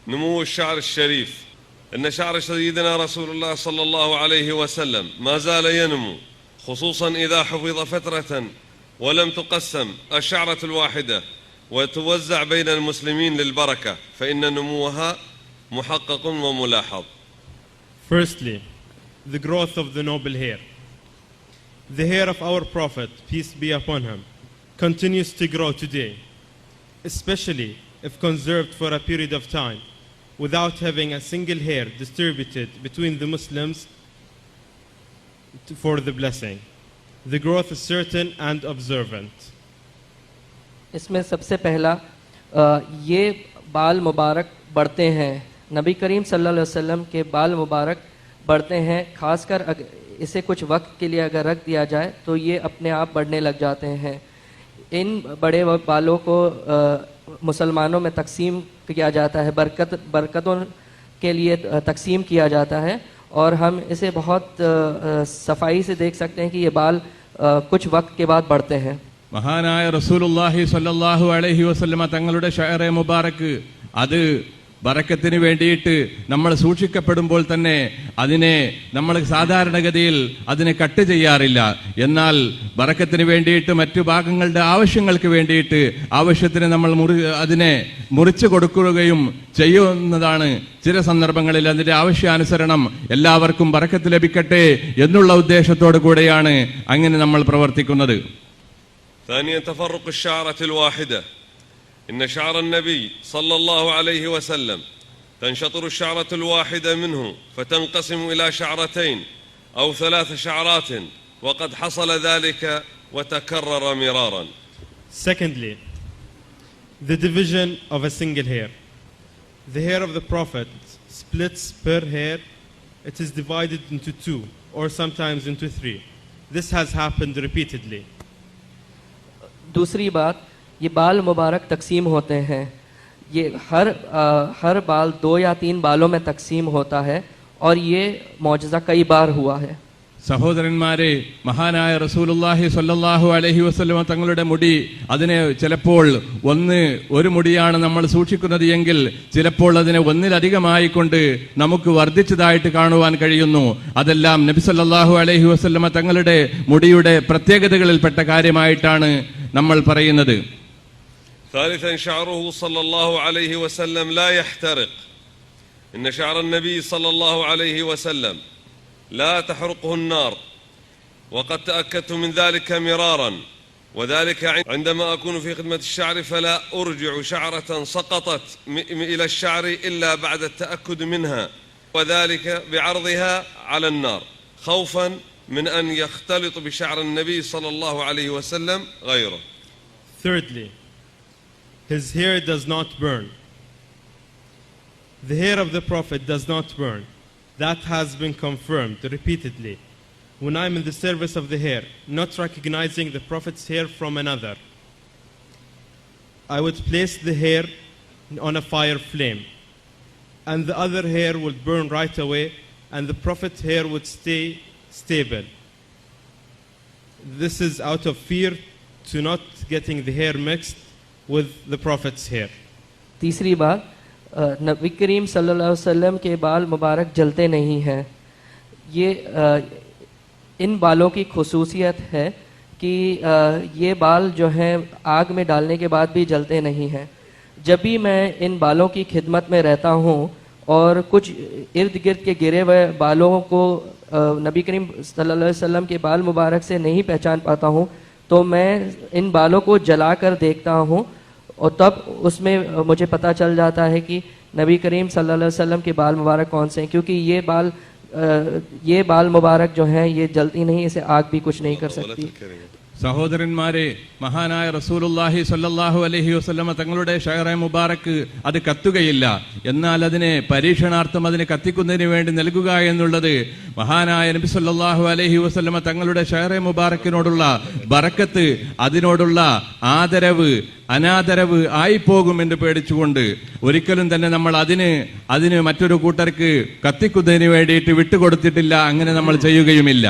نمو الشعر الشريف إن شعر سيدنا رسول الله صلى الله عليه وسلم ما زال ينمو، خصوصا إذا حفظ فترة ولم تقسم الشعرة الواحدة وتوزع بين المسلمين للبركة، فإن نموها محقق وملاحظ. Firstly, the growth of the noble hair. The hair of our Prophet, peace be upon him, continues to grow today, especially if conserved for a period of time, without having a single hair distributed between the Muslims for the blessing. The growth is certain and observant. इसमें सबसे पहला ये बाल मुबारक बढ़ते हैं, नबी करीम सल्लल्लाहु अलैहि वसल्लम के बाल मुबारक बढ़ते हैं, खासकर इसे कुछ वक्त के लिए अगर रख दिया जाए तो ये अपने आप बढ़ने लग जाते हैं। इन बड़े बालों को मुसलमानों में तकसीम किया जाता है, बरकतों के लिए तकसीम किया जाता है, और हम इसे बहुत सफाई से देख सकते हैं कि ये बाल कुछ वक्त के बाद बढ़ते हैं। മഹാനായ റസൂലുള്ളാഹി സ്വല്ലല്ലാഹു അലൈഹി വസല്ലമ തങ്ങളുടെ ഷഅറെ മുബാറക്ക് അത് ബറക്കത്തിന് വേണ്ടിയിട്ട് നമ്മൾ സൂക്ഷിക്കപ്പെടുമ്പോൾ തന്നെ അതിനെ നമ്മൾ സാധാരണഗതിയിൽ അതിനെ കട്ട് ചെയ്യാറില്ല. എന്നാൽ ബറക്കത്തിന് വേണ്ടിയിട്ട് മറ്റു ഭാഗങ്ങളുടെ ആവശ്യങ്ങൾക്ക് വേണ്ടിയിട്ട് ആവശ്യത്തിന് നമ്മൾ അതിനെ മുറിച്ചു കൊടുക്കുകയും ചെയ്യുന്നതാണ്. ചില സന്ദർഭങ്ങളിൽ അതിന്റെ ആവശ്യാനുസരണം എല്ലാവർക്കും ബറക്കത്ത് ലഭിക്കട്ടെ എന്നുള്ള ഉദ്ദേശത്തോടു കൂടെയാണ് അങ്ങനെ നമ്മൾ പ്രവർത്തിക്കുന്നത്. ثانيا تفرق الشعرة الواحدة. إن شعر النبي صلى الله عليه وسلم تنشطر الشعرة الواحدة منه فتنقسم إلى شعرتين أو 3 شعرات، وقد حصل ذلك وتكرر مرارا. Secondly, the division of a single hair. The hair of the Prophet splits per hair. It is divided into 2 or sometimes into 3. This has happened repeatedly. दूसरी बात, ये बाल मुबारक तकसीम होते हैं, ये हर बाल 2 या 3 बालों में तकसीम होता है, और ये मौजज़ा कई बार हुआ है. സഹോദരന്മാരെ, മഹാനായ റസൂലുള്ളാഹി സ്വല്ലല്ലാഹു അലൈഹി വസല്ലം തങ്ങളുടെ മുടി അതിനെ ചിലപ്പോൾ ഒരു മുടിയാണ് നമ്മൾ സൂക്ഷിക്കുന്നത് എങ്കിൽ ചിലപ്പോൾ അതിനെ ഒന്നിലധികമായിക്കൊണ്ട് നമുക്ക് വർദ്ധിച്ചതായിട്ട് കാണുവാൻ കഴിയുന്നു. അതെല്ലാം നബി സല്ലല്ലാഹു അലൈഹി വസല്ലം തങ്ങളുടെ മുടിയുടെ പ്രത്യേകതകളിൽപ്പെട്ട കാര്യമായിട്ടാണ് നമ്മൾ പറയുന്നത്. ثالثا شعره صلى الله عليه وسلم لا يحترق. إن شعر النبي صلى الله عليه وسلم لا تحرقه النار، وقد تأكدت من ذلك مرارا، وذلك عندما أكون في خدمة الشعر فلا أرجع شعرة سقطت إلى الشعر إلا بعد التأكد منها، وذلك بعرضها على النار خوفا من أن يختلط بشعر النبي صلى الله عليه وسلم غيره. Thirdly, his hair does not burn. The hair of the Prophet does not burn. That has been confirmed repeatedly. When I'm in the service of the hair, not recognizing the Prophet's hair from another, I would place the hair on a fire flame, and the other hair would burn right away, and the Prophet's hair would stay stable. This is out of fear to not getting the hair mixed with the Prophet's hair. तीसरी बात, नबी करीम सल्लल्लाहु अलैहि वसल्लम के बाल मुबारक जलते नहीं हैं. ये इन बालों की खुसूसियत है कि ये बाल जो हैं आग में डालने के बाद भी जलते नहीं हैं. जब भी मैं इन बालों की खिदमत में रहता हूँ और कुछ इर्द गिर्द के गिरे हुए बालों को नबी करीम सल्लल्लाहु अलैहि वसल्लम के बाल मुबारक से नहीं पहचान पाता हूँ, तो मैं इन बालों को जलाकर देखता हूँ, और तब उसमें मुझे पता चल जाता है कि नबी करीम सल्लल्लाहु अलैहि वसल्लम के बाल मुबारक कौन से हैं, क्योंकि ये बाल मुबारक जो हैं ये जलती नहीं, इसे आग भी कुछ नहीं कर सकती. സഹോദരന്മാരെ, മഹാനായ റസൂലുള്ളാഹി സ്വല്ലല്ലാഹു അലൈഹി വസല്ലമ തങ്ങളുടെ ഷഅറെ മുബാറക്ക് അത് കത്തുകയില്ല. എന്നാൽ അതിനെ പരീക്ഷണാർത്ഥം അതിനെ കത്തിക്കുന്നതിന് വേണ്ടി നൽകുക എന്നുള്ളത് മഹാനായ നബി സല്ലല്ലാഹു അലൈഹി വസല്ലമ തങ്ങളുടെ ഷഅറെ മുബാറക്കിനോടുള്ള ബറക്കത്ത്, അതിനോടുള്ള ആദരവ് അനാദരവ് ആയിപ്പോകുമെന്ന് പേടിച്ചുകൊണ്ട് ഒരിക്കലും തന്നെ നമ്മൾ അതിന് മറ്റൊരു കൂട്ടർക്ക് കത്തിക്കുന്നതിന് വേണ്ടിയിട്ട് വിട്ടുകൊടുത്തിട്ടില്ല. അങ്ങനെ നമ്മൾ ചെയ്യുകയുമില്ല.